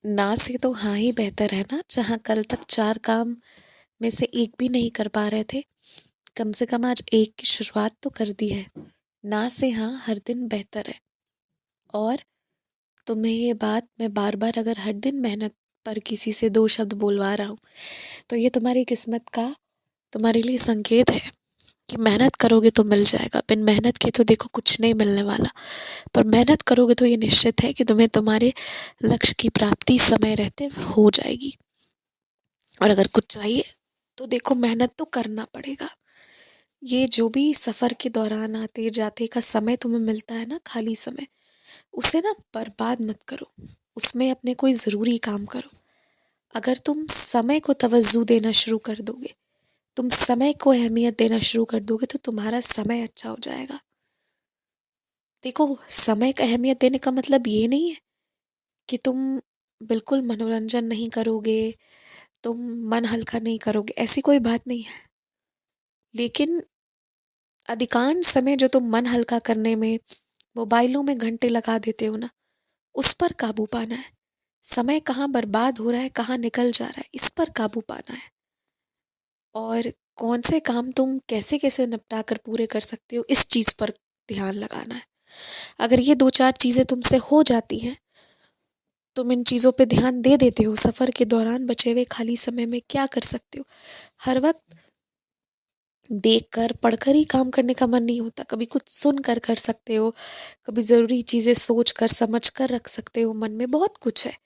ना से तो हाँ ही बेहतर है ना। जहाँ कल तक 4 काम में से एक भी नहीं कर पा रहे थे, कम से कम आज एक की शुरुआत तो कर दी है। ना से हाँ हर दिन बेहतर है। और तुम्हें ये बात मैं बार बार अगर हर दिन मेहनत पर किसी से 2 शब्द बोलवा रहा हूँ, तो ये तुम्हारी किस्मत का तुम्हारे लिए संकेत है कि मेहनत करोगे तो मिल जाएगा। बिन मेहनत के तो देखो कुछ नहीं मिलने वाला, पर मेहनत करोगे तो ये निश्चित है कि तुम्हें तुम्हारे लक्ष्य की प्राप्ति समय रहते हो जाएगी। और अगर कुछ चाहिए तो देखो मेहनत तो करना पड़ेगा। ये जो भी सफर के दौरान आते जाते का समय तुम्हें मिलता है ना, खाली समय, उसे ना बर्बाद मत करो। उसमें अपने कोई ज़रूरी काम करो। अगर तुम समय को तवज्जो देना शुरू कर दोगे, तुम समय को अहमियत देना शुरू कर दोगे, तो तुम्हारा समय अच्छा हो जाएगा। देखो, समय का अहमियत देने का मतलब ये नहीं है कि तुम बिल्कुल मनोरंजन नहीं करोगे, तुम मन हल्का नहीं करोगे, ऐसी कोई बात नहीं है। लेकिन अधिकांश समय जो तुम मन हल्का करने में मोबाइलों में घंटे लगा देते हो ना, उस पर काबू पाना है। समय कहाँ बर्बाद हो रहा है, कहाँ निकल जा रहा है, इस पर काबू पाना है। और कौन से काम तुम कैसे कैसे निपटा कर पूरे कर सकते हो, इस चीज़ पर ध्यान लगाना है। अगर ये 2-4 चीज़ें तुमसे हो जाती हैं, तुम इन चीज़ों पे ध्यान दे देते हो, सफ़र के दौरान बचे हुए खाली समय में क्या कर सकते हो। हर वक्त देखकर पढ़कर ही काम करने का मन नहीं होता, कभी कुछ सुन कर कर सकते हो, कभी ज़रूरी चीज़ें सोच कर समझ कर रख सकते हो मन में, बहुत कुछ है।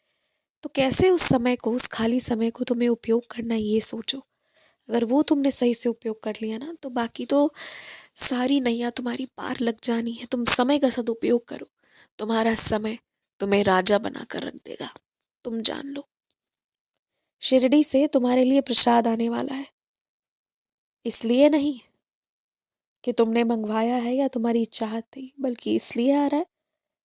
तो कैसे उस समय को, उस खाली समय को तुम्हें उपयोग करना है, ये सोचो। अगर वो तुमने सही से उपयोग कर लिया ना, तो बाकी तो सारी नैया तुम्हारी पार लग जानी है। तुम समय का सदुपयोग करो, तुम्हारा समय तुम्हें राजा बना कर रख देगा, तुम जान लो। शिरडी से तुम्हारे लिए प्रसाद आने वाला है, इसलिए नहीं कि तुमने मंगवाया है या तुम्हारी चाहत थी, बल्कि इसलिए आ रहा है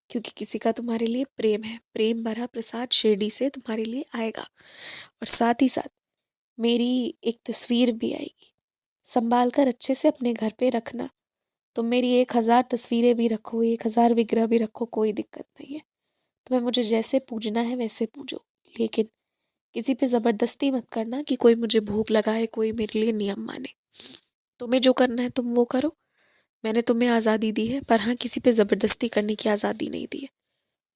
क्योंकि किसी का तुम्हारे लिए प्रेम है। प्रेम भरा प्रसाद शिरडी से तुम्हारे लिए आएगा। और साथ ही साथ मेरी एक तस्वीर भी आएगी, संभाल कर अच्छे से अपने घर पे रखना। तुम मेरी 1000 तस्वीरें भी रखो, 1000 विग्रह भी रखो, कोई दिक्कत नहीं है। तुम्हें मुझे जैसे पूजना है वैसे पूजो, लेकिन किसी पे जबरदस्ती मत करना कि कोई मुझे भोग लगाए, कोई मेरे लिए नियम माने। तुम्हें जो करना है तुम वो करो। मैंने तुम्हें आज़ादी दी है, पर हाँ, किसी पे जबरदस्ती करने की आज़ादी नहीं दी है।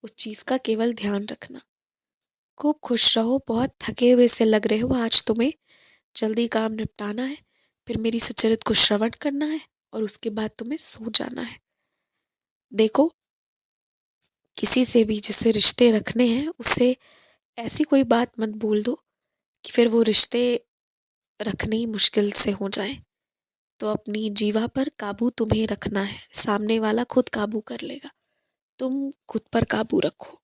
उस चीज़ का केवल ध्यान रखना। खूब खुश रहो। बहुत थके हुए से लग रहे हो, आज तुम्हें जल्दी काम निपटाना है, फिर मेरी सचरित को श्रवण करना है और उसके बाद तुम्हें सो जाना है। देखो, किसी से भी जिससे रिश्ते रखने हैं, उससे ऐसी कोई बात मत बोल दो कि फिर वो रिश्ते रखने ही मुश्किल से हो जाएं। तो अपनी जीवा पर काबू तुम्हें रखना है, सामने वाला खुद काबू कर लेगा। तुम खुद पर काबू रखो।